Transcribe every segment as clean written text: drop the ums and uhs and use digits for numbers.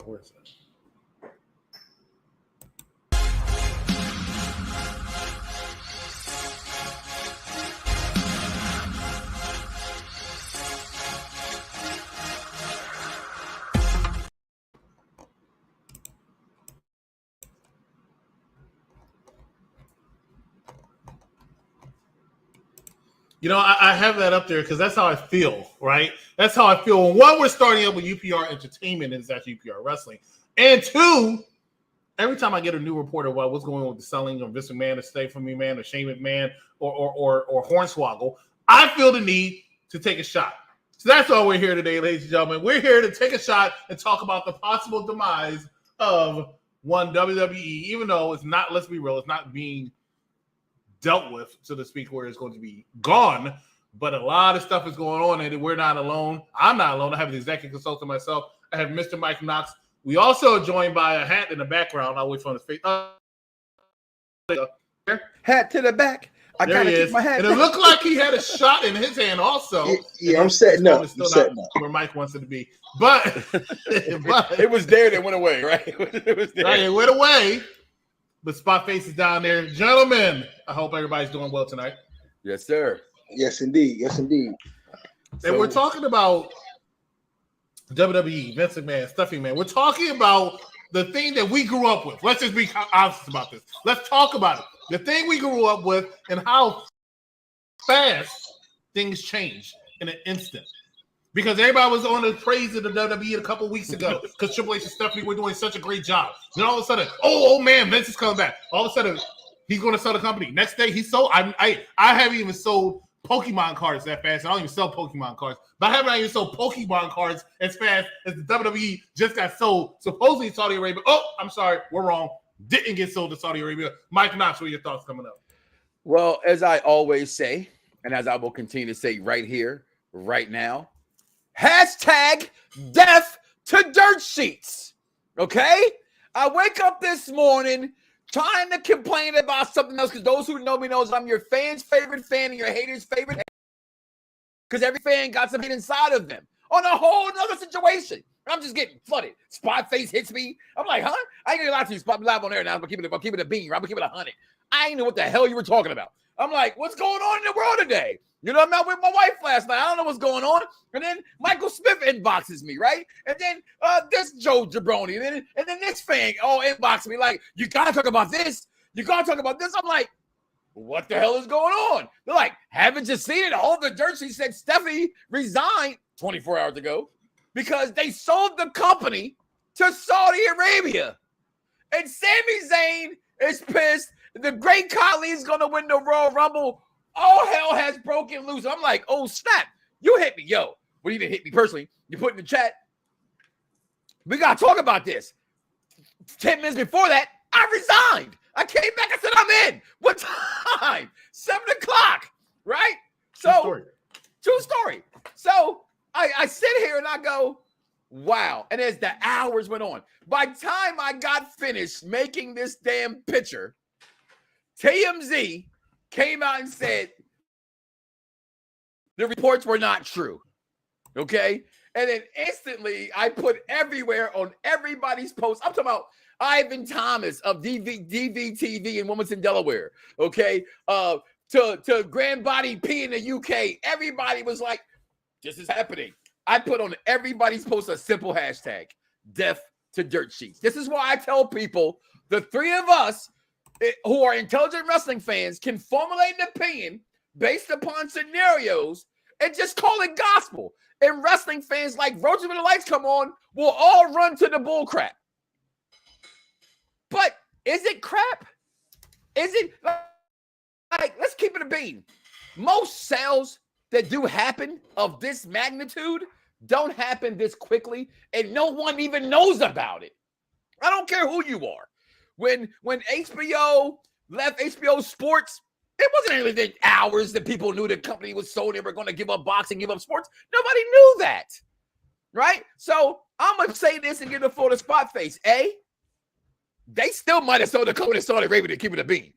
Where is it? You know, I have that up there because that's how I feel, right? That's how I feel. One, we're starting up with UPR Entertainment, and it's actually UPR Wrestling. And two, every time I get a new report about what's going on with the selling of Vince McMahon or Stephanie McMahon or Shane McMahon or Hornswoggle, I feel the need to take a shot. So that's why we're here today, ladies and gentlemen. We're here to take a shot and talk about the possible demise of one WWE, even though it's not, let's be real, it's not being dealt with, so to speak, where it's going to be gone. But a lot of stuff is going on, and we're not alone. I'm not alone. I have an executive consultant myself. I have Mr. Mike Knox. We also are joined by a hat in the background. I'll wait for his face. Hat to the back. I gotta keep my hat. And it looked like he had a shot in his hand also. Yeah, I'm setting up. Where Mike wants it to be. But it was there that went away, right? It was there. Right, it went away. But Spot Face is down there. Gentlemen, I hope everybody's doing well tonight. Yes, sir. Yes, indeed. Yes, indeed. And we're talking about WWE, Vince McMahon, Stephanie McMahon. We're talking about the thing that we grew up with. Let's just be honest about this. Let's talk about it. The thing we grew up with and how fast things change in an instant. Because everybody was on the praise of the WWE a couple weeks ago because Triple H and Stephanie were doing such a great job. Then all of a sudden, oh man, Vince is coming back. All of a sudden, he's going to sell the company. Next day, he sold. I haven't even sold Pokemon cards that fast. I don't even sell Pokemon cards. But I haven't even sold Pokemon cards as fast as the WWE just got sold. Supposedly Saudi Arabia. Oh, I'm sorry. We're wrong. Didn't get sold to Saudi Arabia. Mike Knox, what are your thoughts coming up? Well, as I always say, and as I will continue to say right here, right now, hashtag death to dirt sheets. Okay? I wake up this morning trying to complain about something else because those who know me knows I'm your fan's favorite fan and your haters' favorite hater. Because every fan got something inside of them on a whole other situation. I'm just getting flooded. Spot Face hits me. I'm like, huh? I ain't gonna lie to you. Spot live on air now. I'm keeping it a bean. I'm gonna keep it 100. I ain't know what the hell you were talking about. I'm like, what's going on in the world today? You know, I'm out with my wife last night. I don't know what's going on. And then Michael Smith inboxes me, right? And then this Joe Jabroni. And then this fan inboxes me like, you gotta talk about this. You gotta talk about this. I'm like, what the hell is going on? They're like, haven't you seen it? All the dirt sheet said Stephanie resigned 24 hours ago because they sold the company to Saudi Arabia. And Sami Zayn is pissed. The Great Khali is going to win the Royal Rumble. All hell has broken loose. I'm like, oh, snap. You hit me. Yo, well, you didn't hit me personally. You put in the chat. We got to talk about this. 10 minutes before that, I resigned. I came back. I said, I'm in. What time? 7 o'clock, right? So, true story. So, I sit here and I go, wow. And as the hours went on, by the time I got finished making this damn picture, TMZ came out and said the reports were not true. Okay? And then instantly I put everywhere on everybody's post. I'm talking about Ivan Thomas of DVTV in Wilmington, Delaware. Okay? To Grand Body P in the UK. Everybody was like, this is happening. I put on everybody's post a simple hashtag, death to dirt sheets. This is why I tell people, the three of us who are intelligent wrestling fans can formulate an opinion based upon scenarios and just call it gospel. And wrestling fans like Roger when the lights come on will all run to the bull crap. But is it crap? Is it like let's keep it a bean. Most sales that do happen of this magnitude don't happen this quickly, and no one even knows about it. I don't care who you are. When HBO left HBO Sports, it wasn't anything hours that people knew the company was sold. They were going to give up boxing, give up sports. Nobody knew that, right? So I'm going to say this and get the full Spot Face. They still might have sold the company to Saudi Arabia to keep it a bean.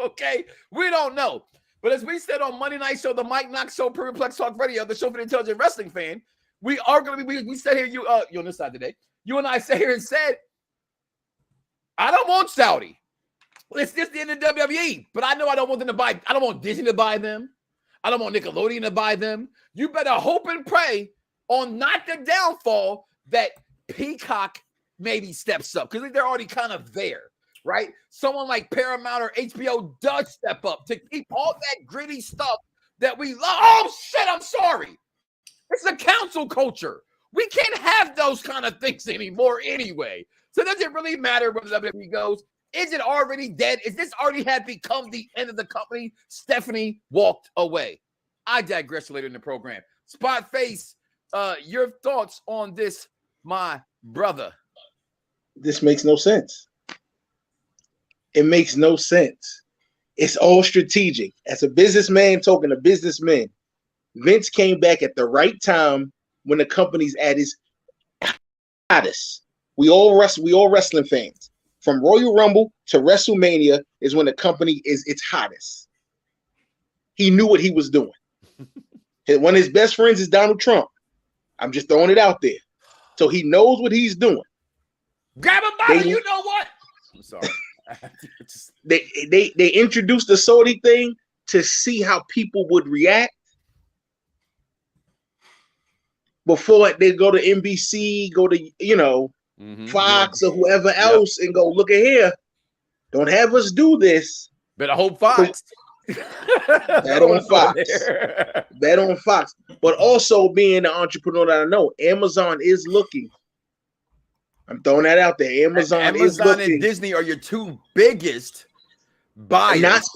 Okay? We don't know. But as we said on Monday Night Show, the Mike Knox Show, Periplex Talk Radio, the show for the intelligent wrestling fan, we are going to be, we said here, you on this side today, you and I sat here and said, I don't want Saudi. Well, it's just the end of WWE. But I know I don't want them to buy. I don't want Disney to buy them. I don't want Nickelodeon to buy them. You better hope and pray on not the downfall that Peacock maybe steps up, because they're already kind of there, right? Someone like Paramount or HBO does step up to keep all that gritty stuff that we love. Oh, shit, I'm sorry. It's a council culture. We can't have those kind of things anymore anyway. So does it really matter where the WWE goes? Is it already dead? Is this already had become the end of the company? Stephanie walked away. I digress later in the program. Spot Face, your thoughts on this, my brother? This makes no sense. It makes no sense. It's all strategic. As a businessman talking to businessmen, Vince came back at the right time when the company's at its hottest. We all wrestling fans. From Royal Rumble to WrestleMania is when the company is its hottest. He knew what he was doing. One of his best friends is Donald Trump. I'm just throwing it out there. So he knows what he's doing. Grab him by you know what? I'm sorry. They introduced the Saudi thing to see how people would react before they go to NBC, go to Fox or whoever else and go, look at here. Don't have us do this. Better hope Fox. Bet on Fox. Bet on Fox. But also being the entrepreneur that I know, Amazon is looking. I'm throwing that out there. Amazon is looking. And Disney are your two biggest buyers.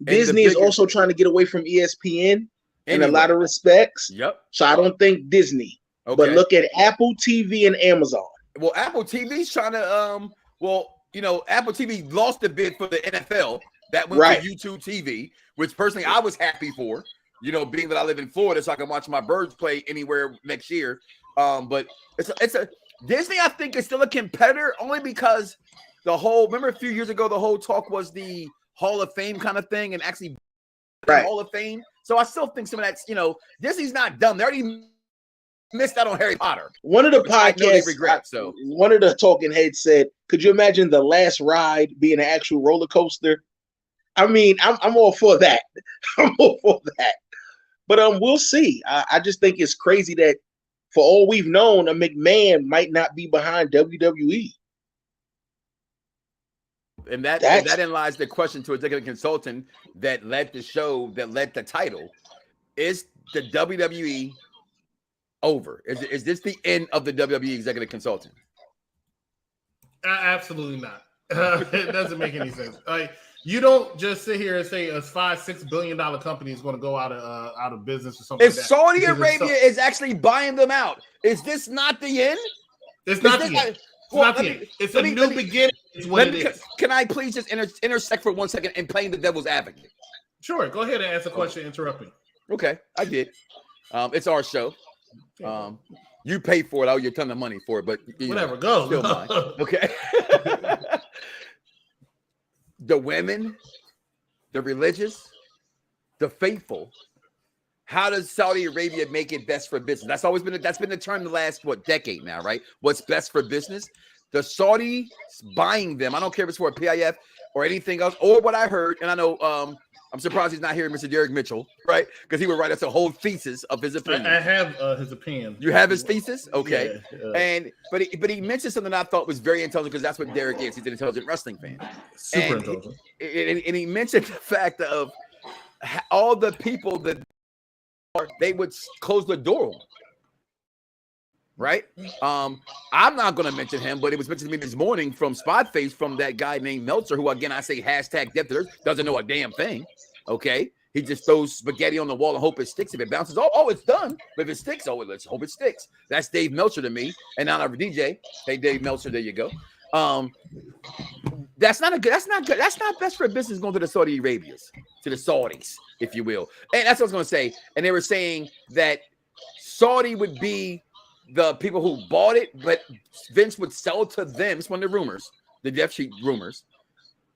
Disney is also trying to get away from ESPN in a lot of respects. Yep. So I don't think Disney. Okay. But look at Apple TV and Amazon. Well, Apple TV's trying to Apple TV lost a bid for the NFL. That went to YouTube TV, which personally I was happy for, being that I live in Florida, so I can watch my Birds play anywhere next year. But it's a Disney, I think, is still a competitor only because remember a few years ago, the whole talk was the Hall of Fame kind of thing, and actually Hall of Fame. So I still think some of that's, Disney's not done. They already missed out on Harry Potter. One of the podcasts, one of the talking heads said, could you imagine the last ride being an actual roller coaster? I mean, I'm all for that. I'm all for that. But we'll see. I just think it's crazy that for all we've known, a McMahon might not be behind WWE. And that in lies the question to executive consultant that led the show, that led the title. Is the WWE over? Is this the end of the WWE executive consultant? Absolutely not. It doesn't make any sense. Like, you don't just sit here and say a $5-6 billion company is going to go out of business or something. If Saudi Arabia is actually buying them out, is this not the end? It's not the end. It's not the end. It's a new beginning. Is what it is. Can I please just intersect for 1 second and playing the devil's advocate? Sure. Go ahead and ask a question. Interrupt me. Okay, I did. It's our show. You pay for it. I owe you a ton of money for it, but whatever. Go. Still mine. Okay. The women, the religious, the faithful. How does Saudi Arabia make it best for business? That's been the term the last decade now, right? What's best for business? The Saudi buying them. I don't care if it's for a PIF or anything else, or what I heard, and I know I'm surprised he's not here, Mr. Derek Mitchell, right? Because he would write us a whole thesis of his opinion. I have his opinion. You have his thesis? Okay. Yeah, But he mentioned something I thought was very intelligent, because that's what Derek is. He's an intelligent wrestling fan. Super intelligent. And he mentioned the fact of all the people that they would close the door on. Right? I'm not going to mention him, but it was mentioned to me this morning from Spotface, from that guy named Meltzer, who, again, I say hashtag depth doesn't know a damn thing. Okay? He just throws spaghetti on the wall and hope it sticks. If it bounces, oh, it's done. But if it sticks, let's hope it sticks. That's Dave Meltzer to me. And now our DJ. Hey, Dave Meltzer, there you go. That's not good. That's not best for business going to the Saudi Arabias, to the Saudis, if you will. And that's what I was going to say. And they were saying that Saudi would be the people who bought it, but Vince would sell to them. It's one of the rumors, the Death Sheet rumors.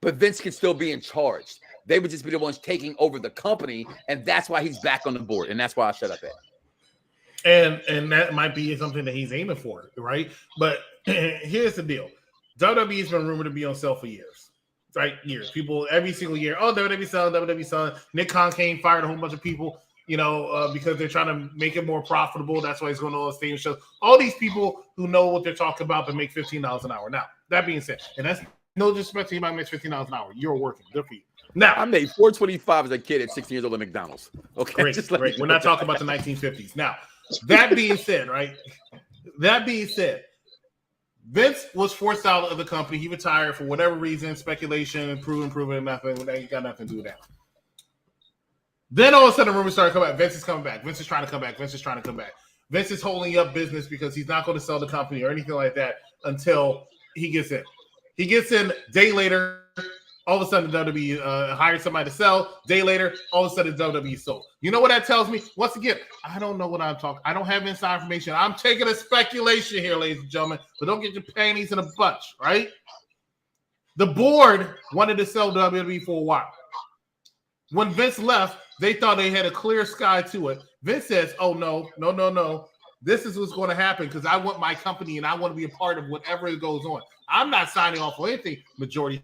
But Vince can still be in charge. They would just be the ones taking over the company, and that's why he's back on the board, and that's why I shut up at. And that might be something that he's aiming for, right? But here's the deal: WWE has been rumored to be on sale for years, right? Years. People every single year, oh, WWE selling, WWE selling. Nick Khan came, fired a whole bunch of people, because they're trying to make it more profitable. That's why he's going to all the stadium shows. All these people who know what they're talking about, but make $15 an hour. Now, that being said, and that's no disrespect to anybody who makes $15 an hour. You're working. Good for you. Now, I made $4.25 as a kid at 16 years old at McDonald's. Okay, great. We're not talking about the 1950s. Now, that being said, right? That being said, Vince was forced out of the company. He retired for whatever reason, speculation, proven, nothing. That got nothing to do with that. Then all of a sudden, rumors started coming back. Vince is coming back. Vince is trying to come back. Vince is trying to come back. Vince is holding up business because he's not going to sell the company or anything like that until he gets in. He gets in a day later. All of a sudden, WWE hired somebody to sell. Day later, all of a sudden, WWE sold. You know what that tells me? Once again, I don't know what I'm talking. I don't have inside information. I'm taking a speculation here, ladies and gentlemen. But don't get your panties in a bunch, right? The board wanted to sell WWE for a while. When Vince left, they thought they had a clear sky to it. Vince says, "Oh no. This is what's going to happen because I want my company and I want to be a part of whatever goes on. I'm not signing off for anything, majority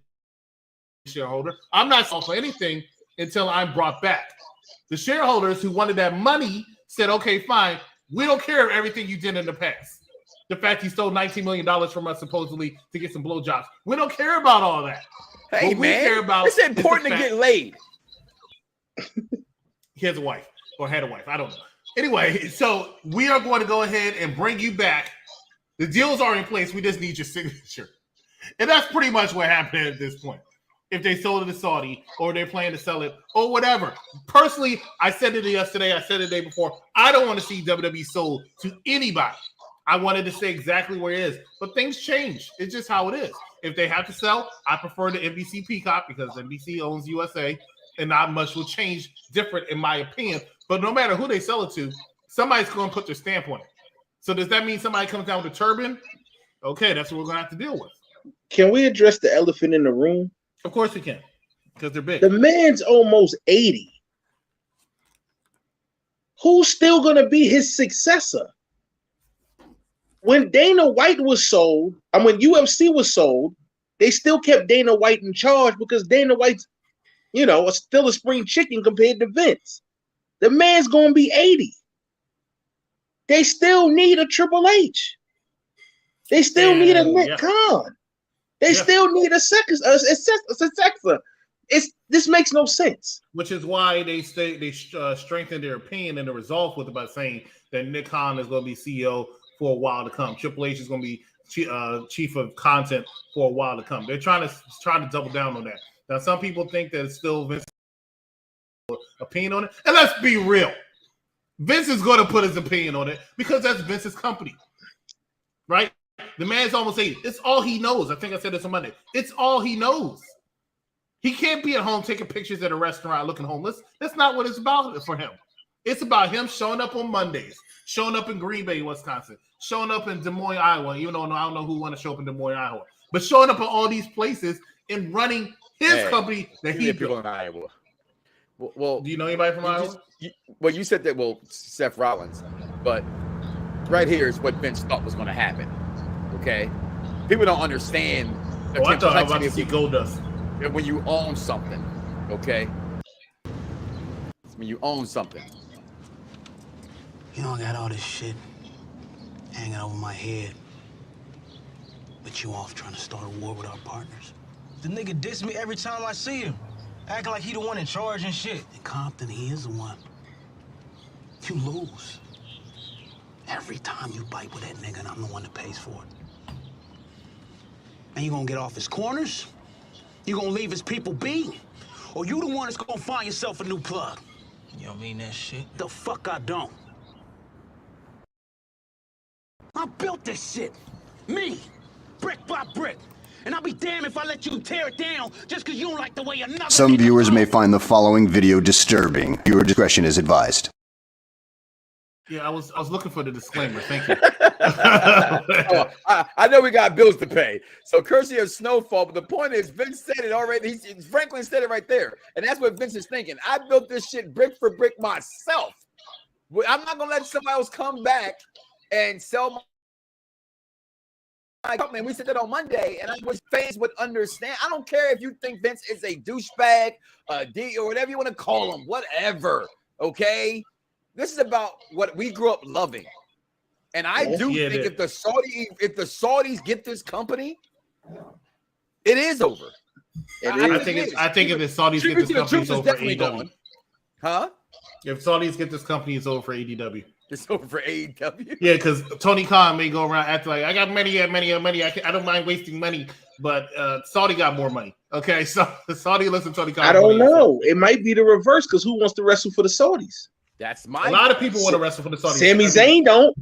shareholder. I'm not signing off for anything until I'm brought back." The shareholders who wanted that money said, "Okay, fine. We don't care of everything you did in the past. The fact you stole $19 million from us supposedly to get some blowjobs. We don't care about all that. Hey, what man, we care about it's important to get laid." He has a wife or had a wife. I don't know. Anyway, so we are going to go ahead and bring you back. The deals are in place. We just need your signature. And that's pretty much what happened at this point. If they sold it to Saudi or they're planning to sell it or whatever. Personally, I said it yesterday. I said it the day before. I don't want to see WWE sold to anybody. I wanted to say exactly where it is. But things change. It's just how it is. If they have to sell, I prefer the NBC Peacock because NBC owns USA. And not much will change different in my opinion. But no matter who they sell it to, somebody's going to put their stamp on it. So does that mean somebody comes down with a turban? Okay, that's what we're going to have to deal with. Can we address the elephant in the room? Of course we can, because they're big. The man's almost 80. Who's still going to be his successor? When Dana White was sold, and when UFC was sold, they still kept Dana White in charge because Dana White's still a spring chicken compared to Vince. The man's going to be 80. They still need a Triple H. They still need a Nick Khan. They still need a successor. This makes no sense. Which is why they strengthened their opinion and the resolve with it by saying that Nick Khan is going to be CEO for a while to come. Triple H is going to be chief of content for a while to come. They're trying to double down on that. Now, some people think that it's still Vince's opinion on it. And let's be real. Vince is going to put his opinion on it because that's Vince's company. Right? The man's almost 80. It's all he knows. I think I said this on Monday. It's all he knows. He can't be at home taking pictures at a restaurant looking homeless. That's not what it's about for him. It's about him showing up on Mondays, showing up in Green Bay, Wisconsin, showing up in Des Moines, Iowa. Even though I don't know who want to show up in Des Moines, Iowa. But showing up in all these places and running his company that he built. In Iowa. Well, do you know anybody from Iowa? You said that. Well, Seth Rollins, but right here is what Vince thought was going to happen. Okay, people don't understand. I thought I was about to see Goldust. When you own something, okay. When you own something, you know I got all this shit hanging over my head, but you off trying to start a war with our partners. The nigga diss me every time I see him. Acting like he the one in charge and shit. In Compton, he is the one. You lose. Every time you bite with that nigga, and I'm the one that pays for it. And you gonna get off his corners? You gonna leave his people be? Or you the one that's gonna find yourself a new plug? You don't mean that shit? The fuck I don't. I built this shit. Me. Brick by brick. And I'll be damned if I let you tear it down just because you don't like the way another... Some viewers may find the following video disturbing. Viewer discretion is advised. Yeah, I was looking for the disclaimer. Thank you. I know we got bills to pay. So courtesy of Snowfall, but the point is Vince said it already. Franklin said it right there. And that's what Vince is thinking. I built this shit brick for brick myself. I'm not gonna let somebody else come back and sell my company. We said that on Monday, and I wish fans would understand. I don't care if you think Vince is a douchebag, D, or whatever you want to call him, whatever. Okay, this is about what we grew up loving, and I do think if the Saudis get this company, it is over. I think if the Saudis get this company, it's over for AEW. Huh? If Saudis get this company, it's over for AEW. It's over for AEW. Yeah, because Tony Khan may go around acting like I got money. I don't mind wasting money, but Saudi got more money. Okay, so Saudi listen, Tony Khan. I don't know. It might be the reverse because who wants to wrestle for the Saudis? That's my. A lot of people want to wrestle for the Saudis. Sami Zayn don't.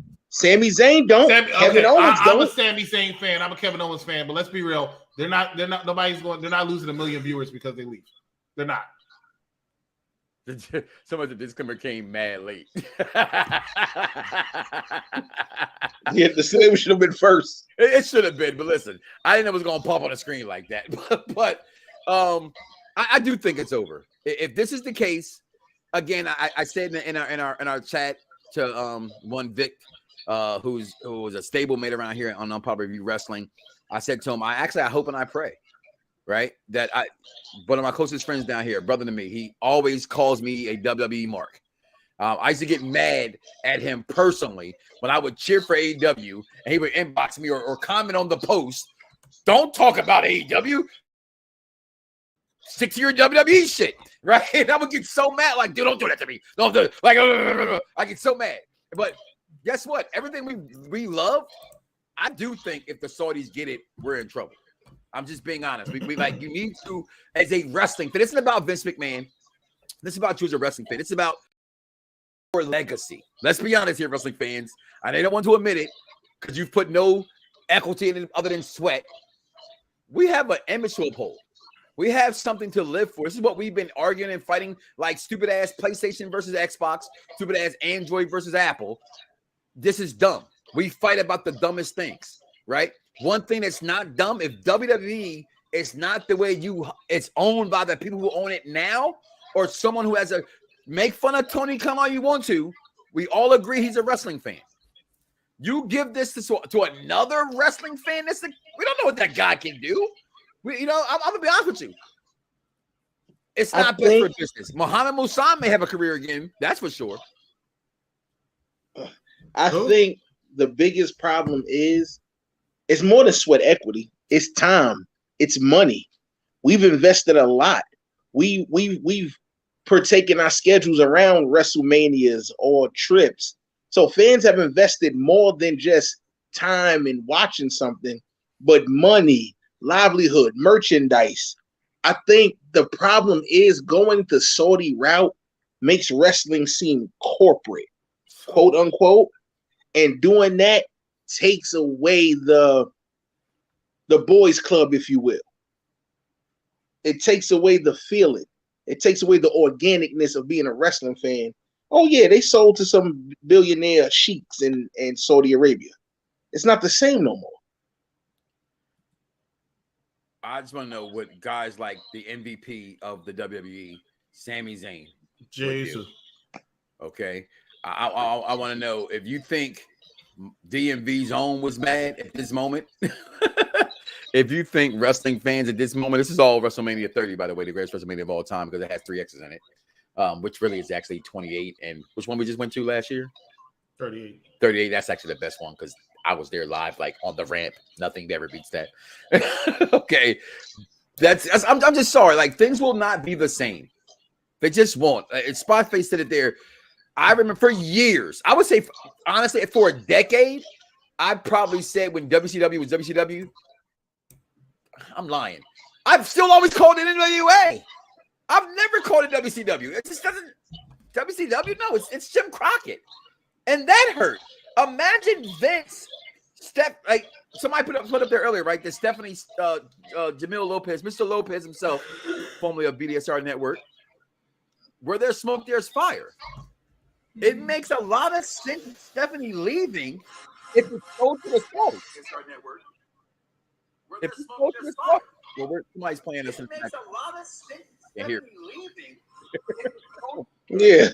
Kevin Owens don't. I'm a Sami Zayn fan. I'm a Kevin Owens fan. But let's be real. They're not. They're not losing 1 million viewers because they leave. They're not. Some of the disclaimer came mad late. Yeah, the disclaimer should have been first. It should have been, but listen, I didn't know it was going to pop on the screen like that. But I do think it's over. If this is the case, again, I said in our chat to one Vic, who was a stablemate around here on Unpopular Review Wrestling. I said to him, I hope and I pray. Right, that one of my closest friends down here, brother to me, he always calls me a WWE mark. I used to get mad at him personally when I would cheer for AEW and he would inbox me or comment on the post. Don't talk about AEW. Stick to your WWE shit, right? And I would get so mad, like, dude, don't do that to me. Don't do it. Like, I get so mad. But guess what? Everything we love, I do think if the Saudis get it, we're in trouble. I'm just being honest. We like you need to, as a wrestling fan. This isn't about Vince McMahon. This is about you as a wrestling fan. It's about your legacy. Let's be honest here, wrestling fans. I don't want to admit it because you've put no equity in it other than sweat. We have an image to uphold. We have something to live for. This is what we've been arguing and fighting, like stupid ass PlayStation versus Xbox, stupid ass Android versus Apple. This is dumb. We fight about the dumbest things, right? One thing that's not dumb, if WWE is not the way it's owned by the people who own it now, or someone who has make fun of Tony Khan all you want to, we all agree he's a wrestling fan. You give this to another wrestling fan, we don't know what that guy can do. I'm gonna be honest with you. It's not best for business. Muhammad Musa may have a career again, that's for sure. I think the biggest problem is it's more than sweat equity. It's time. It's money. We've invested a lot. We've partaken our schedules around WrestleManias or trips. So fans have invested more than just time and watching something, but money, livelihood, merchandise. I think the problem is going the Saudi route makes wrestling seem corporate, quote unquote, and doing that takes away the boys club, if you will. It takes away the feeling. It takes away the organicness of being a wrestling fan. Oh yeah, they sold to some billionaire sheiks in Saudi Arabia. It's not the same no more. I just want to know what guys like the MVP of the WWE, Sami Zayn. Jesus. Okay. I want to know if you think DMV's own was mad at this moment. If you think wrestling fans at this moment, this is all WrestleMania 30, by the way, the greatest WrestleMania of all time, because it has 3 X's in it, which really is actually 28. And which one we just went to last year? 38. 38. That's actually the best one because I was there live, like on the ramp. Nothing ever beats that. Okay. I'm just sorry. Like, things will not be the same. They just won't. Spotface said it there. I remember for years, I would say, honestly, for a decade, I probably said when WCW was WCW, I'm lying. I've still always called it NWA. I've never called it WCW. It just doesn't. WCW, no, it's Jim Crockett. And that hurt. Imagine Vince, like somebody put up there earlier, right? The Stephanie Jamil Lopez, Mr. Lopez himself, formerly of BDSR Network. Where there's smoke, there's fire. It makes a lot of sense Stephanie leaving if it's close to the smoke. If it's close to the smoke, well, somebody's playing this. It makes a lot of sense Stephanie leaving.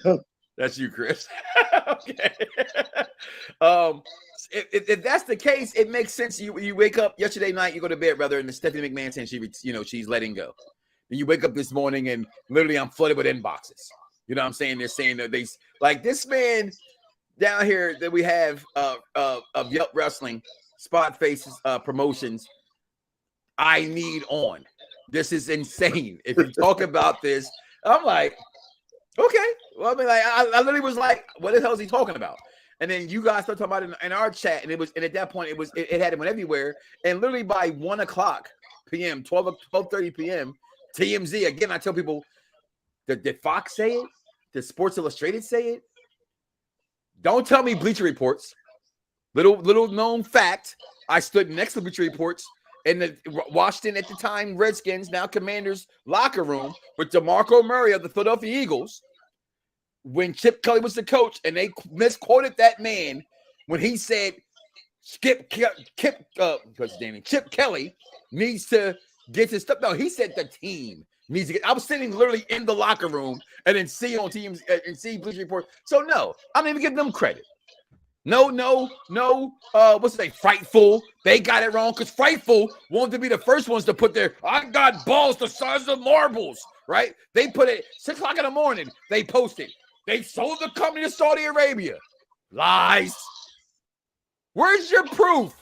Yeah. That's you, Chris. Okay. If that's the case, it makes sense. You wake up yesterday night, you go to bed rather, and Stephanie McMahon saying she's letting go. And you wake up this morning and literally I'm flooded with inboxes. You know what I'm saying? They're saying that they like this man down here that we have of Yelp Wrestling, Spot Faces Promotions. I need on. This is insane. If you talk about this, I'm like, okay. Well, I mean, like, I literally was like, what the hell is he talking about? And then you guys start talking about it in our chat, and at that point, it had it went everywhere. And literally by 1 o'clock p.m., 12:30 p.m., TMZ again. I tell people, did Fox say it? Did Sports Illustrated say it? Don't tell me Bleacher Reports. Little known fact. I stood next to Bleacher Reports in the Washington at the time Redskins, now Commanders locker room with DeMarco Murray of the Philadelphia Eagles when Chip Kelly was the coach, and they misquoted that man when he said Chip Kelly needs to get his stuff. No, he said the team needs to get. I was sitting literally in the locker room and then see on teams and see Bleacher Report. So no, I'm not even giving them credit. No. What's the name? Frightful. They got it wrong because Frightful wanted to be the first ones to put their I got balls the size of marbles, right? They put it 6 o'clock in the morning. They posted. They sold the company to Saudi Arabia. Lies. Where's your proof?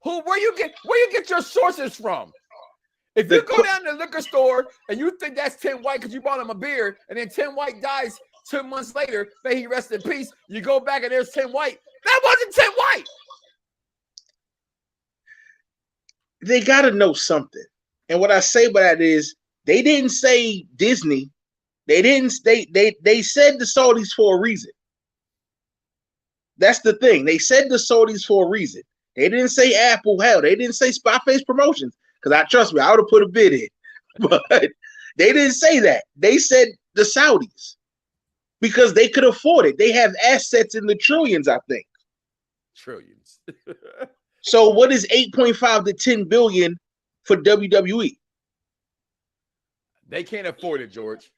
Where you get your sources from? If you go down to the liquor store and you think that's Tim White because you bought him a beer, and then Tim White dies 2 months later, may he rest in peace. You go back and there's Tim White. That wasn't Tim White. They got to know something. And what I say by that is they didn't say Disney. They said the Saudis for a reason. That's the thing. They said the Saudis for a reason. They didn't say Apple. Hell, they didn't say Spotface Promotions. Because trust me, I would have put a bid in. But they didn't say that. They said the Saudis. Because they could afford it. They have assets in the trillions, I think. Trillions. So what is 8.5 to 10 billion for WWE? They can't afford it, George.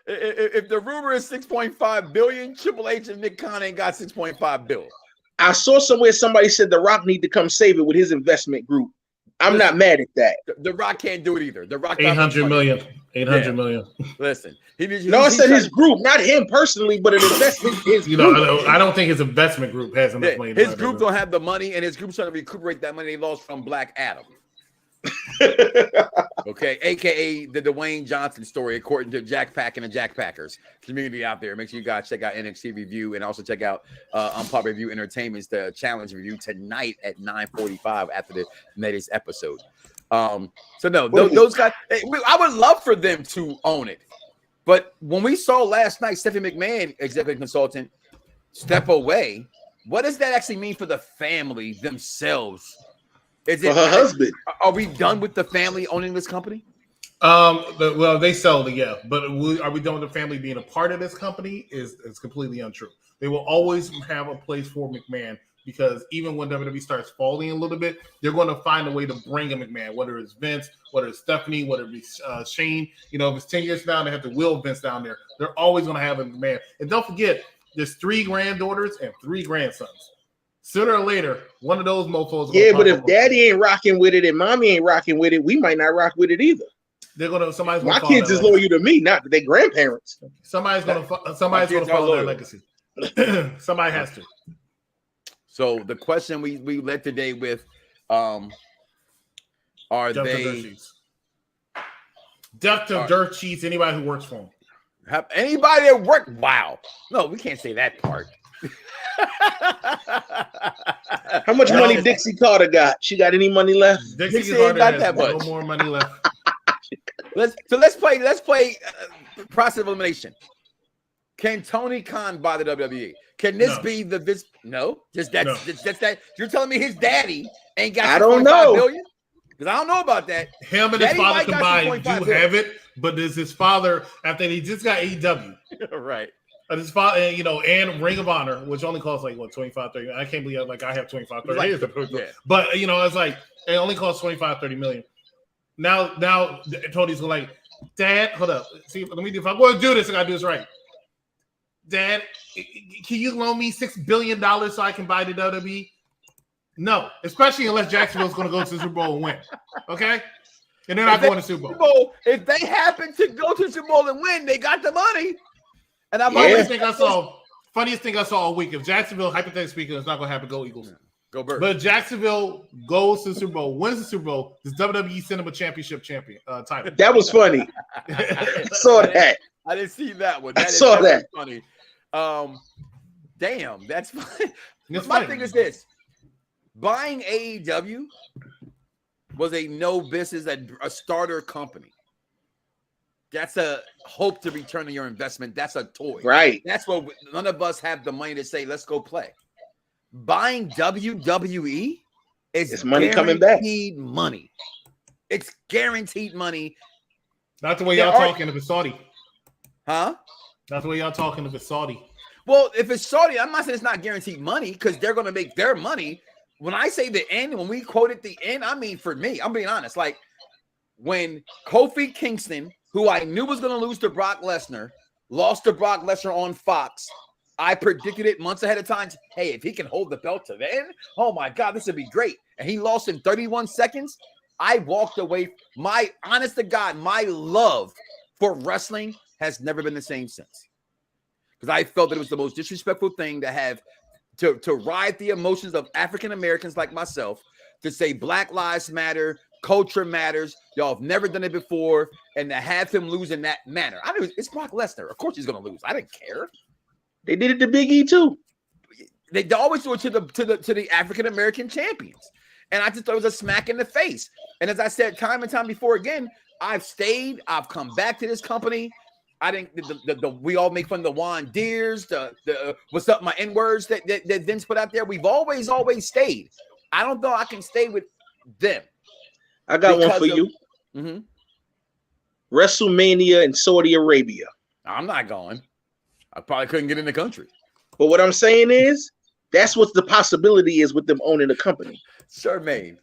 If the rumor is 6.5 billion, Triple H and Nick Khan ain't got 6.5 billion. I saw somewhere somebody said The Rock need to come save it with his investment group. I'm not mad at that. The Rock can't do it either. The Rock 800 million. 800 million. Listen, I said his group, not him personally, but an investment. His group. I don't think his investment group has enough money. His group don't have the money, and his group's trying to recuperate that money they lost from Black Adam. Okay, aka the Dwayne Johnson story, according to Jack Pack and the Jack Packers community out there. Make sure you guys check out NXT Review and also check out Unpopular Review Entertainment's the Challenge Review tonight at 9:45 after the latest episode. So no, those guys, I would love for them to own it, but when we saw last night Stephanie McMahon, executive consultant, step away, what does that actually mean for the family themselves? Is it for her husband? Are we done with the family owning this company? Well, they sold it, yeah. But are we done with the family being a part of this company? Is completely untrue. They will always have a place for McMahon because even when WWE starts falling a little bit, they're going to find a way to bring a McMahon, whether it's Vince, whether it's Stephanie, whether it's Shane. You know, if it's 10 years down, they have to will Vince down there. They're always going to have a McMahon. And don't forget, there's 3 granddaughters and 3 grandsons. Sooner or later, one of those mofos. Yeah, but if daddy ain't rocking with it and mommy ain't rocking with it, we might not rock with it either. They're gonna. Somebody's my kids is loyal to me, not their grandparents. Somebody's gonna follow that legacy. Somebody has to. So the question we led today with, are they death to dirt sheets? Anybody who works for them. Have anybody that work? Wow. No, we can't say that part. How much money Dixie Carter got? She got any money left? Dixie Carter got that much. No more money left. Let's play process of elimination. Can Tony Khan buy the WWE? Can this be the this? No, just that. You're telling me his daddy ain't got? I don't know. Billion? Because I don't know about that. Him and his father combined do have it, but does his father after he just got AEW? Right. His father, and Ring of Honor, which only costs like what 25, 30. I can't believe I have 25, 30. Yeah. But it's like it only costs 25, 30 million. Now Tony's like, Dad, hold up. See, let me do. If I'm going to do this, I got to do this right. Dad, can you loan me $6 billion so I can buy the WWE? No, especially unless Jacksonville's going to go to the Super Bowl and win. Okay? And they're not going to Super Bowl. If they happen to go to the Super Bowl and win, they got the money. And I've always think I saw, funniest thing I saw all week, if Jacksonville, hypothetically speaking, it's not going to happen, go Eagles. Go Birds. But Jacksonville goes to the Super Bowl, wins the Super Bowl, does WWE send them a championship title? That was funny. I saw that. I didn't see that one. I saw that. Funny. Damn, that's funny. My thing is this: buying AEW was a no business, a starter company. That's a hope to return on your investment. That's a toy. Right. That's what none of us have the money to say, let's go play. Buying WWE is money coming back. Money. It's guaranteed money. Not the way y'all talking if it's Saudi. Huh? Not the way y'all talking if it's Saudi. Well, if it's Saudi, I'm not saying it's not guaranteed money because they're going to make their money. When I say the end, when we quoted the end, I mean, for me, I'm being honest. Like when Kofi Kingston, who I knew was going to lose to Brock Lesnar, lost to Brock Lesnar on Fox, I predicted it months ahead of time. Hey, if he can hold the belt to the end, oh my God, this would be great. And he lost in 31 seconds. I walked away. My honest to God, my love for wrestling has never been the same since. Because I felt that it was the most disrespectful thing to have to ride the emotions of African Americans like myself, to say Black Lives Matter, culture matters. Y'all have never done it before, and to have him lose in that manner. I knew it's Brock Lesnar. Of course he's going to lose. I didn't care. They did it to Big E too. They always do it to the African American champions, and I just thought it was a smack in the face. And as I said time and time before, again, I've stayed. I've come back to this company. I didn't. We all make fun of the Juan Deers, the what's up my N words that Vince put out there. We've always stayed. I don't know I can stay with them. I got one for you. Mm-hmm. WrestleMania in Saudi Arabia. I'm not going. I probably couldn't get in the country. But what I'm saying is, that's what the possibility is with them owning the company. Charmaine.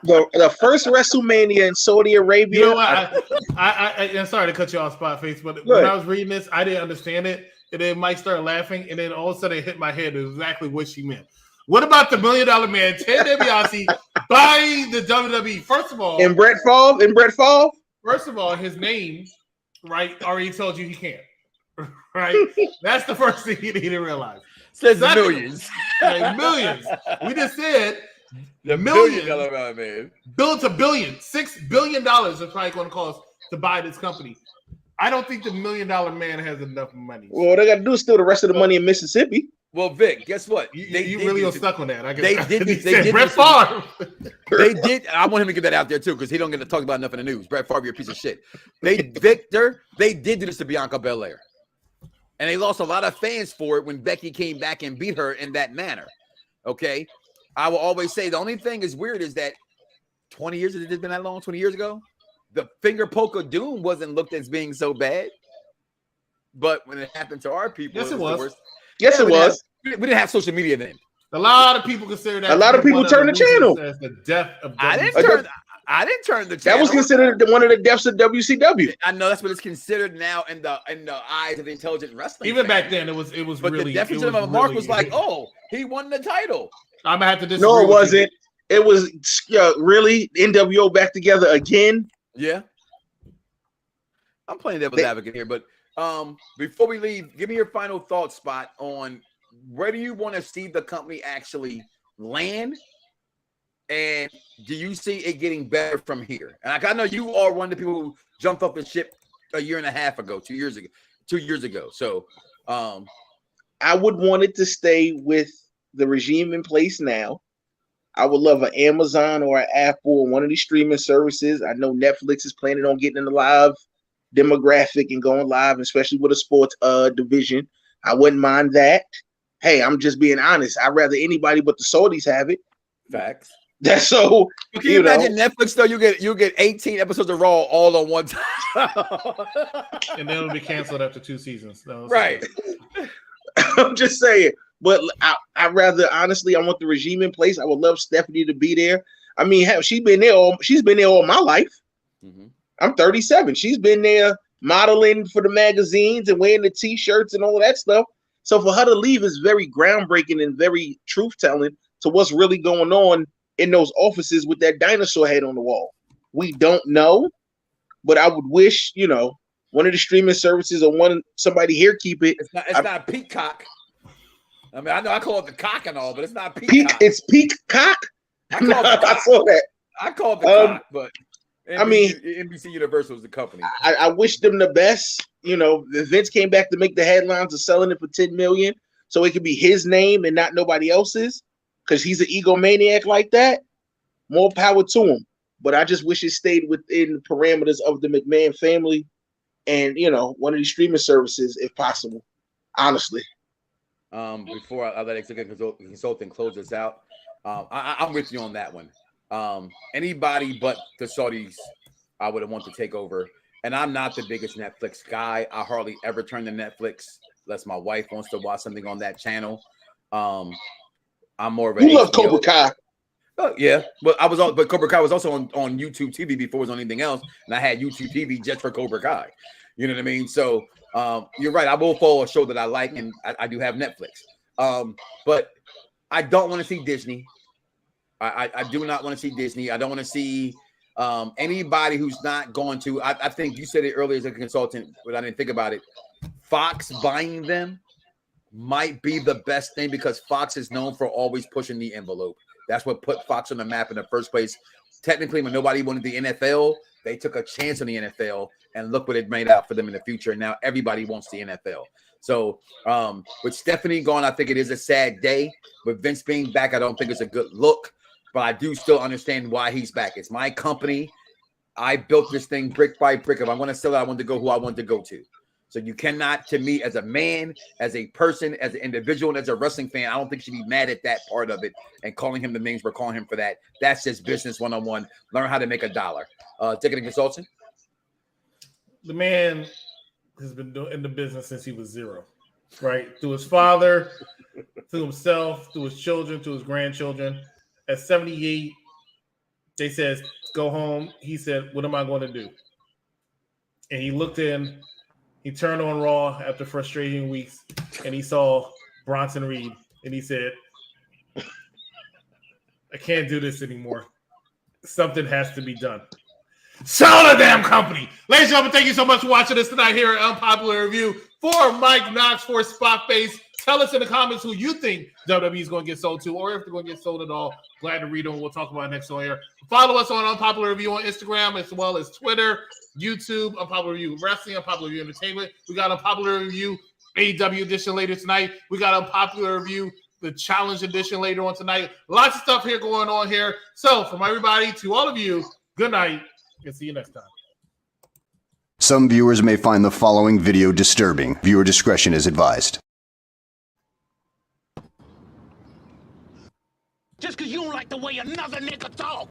The first WrestleMania in Saudi Arabia. You know what? I'm sorry to cut you off, Spot Face, but when I was reading this, I didn't understand it. And then Mike started laughing, and then all of a sudden it hit my head exactly what she meant. What about the $1 Million Man, Ted DiBiase, buying the WWE? First of all, in Brett Favre? First of all, his name, right, already told you he can't. Right? That's the first thing you need to realialize. Says millions. Like millions. We just said the millions. $1 Million Man. Built a billion. $6 billion is probably going to cost to buy this company. I don't think the $1 Million Man has enough money. Well, what they got to do is steal the rest of the money in Mississippi. Well, Vic, guess what? You really are stuck on that. I guess they did Brett Favre. They did. I want him to get that out there too, because he don't get to talk about enough in the news. Brett Favre, you're a piece of shit. They did do this to Bianca Belair, and they lost a lot of fans for it when Becky came back and beat her in that manner. Okay, I will always say the only thing is weird is that 20 years, has it been that long? 20 years ago, the finger poke of doom wasn't looked as being so bad, but when it happened to our people, yes, it was. Yes, it was. We didn't have social media then. A lot of people consider that. A lot of people turned the channel. As the death of I didn't turn the channel. That was considered one of the deaths of WCW. I know that's what it's considered now in the eyes of the intelligent wrestling. Even fan. back then, it was But really. the definition of Mark was like, oh, he won the title. I'm gonna have to disagree. No, it with wasn't. you. It was really NWO back together again. Yeah. I'm playing devil's advocate here, but before we leave, give me your final thoughts, Spot, on where do you want to see the company actually land, and do you see it getting better from here? And I know you are one of the people who jumped off the ship a year and a half ago, 2 years ago. So I would want it to stay with the regime in place now. I would love an Amazon or an Apple or one of these streaming services. I know Netflix is planning on getting in the live demographic and going live, especially with a sports division. I wouldn't mind that. Hey, I'm just being honest. I'd rather anybody but the Saudis have it. Facts. That's so. Can you imagine Netflix though? You get 18 episodes of Raw all on one time, and then it'll be canceled after 2 seasons. Right. I'm just saying. But I'd rather, honestly, I want the regime in place. I would love Stephanie to be there. I mean, she's been there all my life. Mm-hmm. I'm 37. She's been there modeling for the magazines and wearing the T-shirts and all that stuff. So for her to leave is very groundbreaking and very truth-telling to what's really going on in those offices with that dinosaur head on the wall. We don't know, but I would wish, one of the streaming services or somebody here keep it. It's not Peacock. I mean, I know I call it the cock and all, but it's not Peacock. It's Peacock. I saw that. I call it the cock, but NBC, NBC Universal is the company. I wish them the best. Vince came back to make the headlines of selling it for $10 million, so it could be his name and not nobody else's, because he's an egomaniac like that. More power to him. But I just wish it stayed within the parameters of the McMahon family and, one of these streaming services, if possible, honestly. Before I let Executive Consultant close this out, I'm with you on that one. Anybody but the Saudis I would want to take over. And I'm not the biggest Netflix guy. I hardly ever turn to Netflix unless my wife wants to watch something on that channel. I'm more of a You love Cobra Kai. Yeah, but Cobra Kai was also on YouTube TV before it was on anything else, and I had YouTube TV just for Cobra Kai. You know what I mean? So you're right. I will follow a show that I like, and I do have Netflix. But I don't want to see Disney. I do not want to see Disney. I don't want to see anybody who's not going to. I think you said it earlier as a consultant, but I didn't think about it. Fox buying them might be the best thing because Fox is known for always pushing the envelope. That's what put Fox on the map in the first place. Technically, when nobody wanted the NFL, they took a chance on the NFL, and look what it made out for them in the future. And now everybody wants the NFL. So with Stephanie gone, I think it is a sad day. With Vince being back, I don't think it's a good look. But I do still understand why he's back. It's my company. I built this thing brick by brick. If I want to sell it, I want to go who I want to go to. So you cannot, to me, as a man, as a person, as an individual, and as a wrestling fan, I don't think you should be mad at that part of it and calling him the names we're calling him for that. That's just business 101. Learn how to make $1. Taking a consultant. The man has been in the business since he was 0, right? Through his father, through himself, through his children, through his grandchildren. At 78, they said, go home. He said, what am I going to do? And he looked in. He turned on Raw after frustrating weeks, and he saw Bronson Reed, and he said, I can't do this anymore. Something has to be done. Sell the damn company. Ladies and gentlemen, thank you so much for watching us tonight here at Unpopular Review. For Mike Knox, for Spotface, tell us in the comments who you think WWE is going to get sold to, or if they're going to get sold at all. Glad to read them. We'll talk about it next on here. Follow us on Unpopular Review on Instagram as well as Twitter, YouTube, Unpopular Review Wrestling, Unpopular Review Entertainment. We got Unpopular Review AEW edition later tonight. We got Unpopular Review the Challenge edition later on tonight. Lots of stuff here going on here. So from everybody to all of you, good night and see you next time. Some viewers may find the following video disturbing. Viewer discretion is advised. Just because you don't like the way another nigga talk.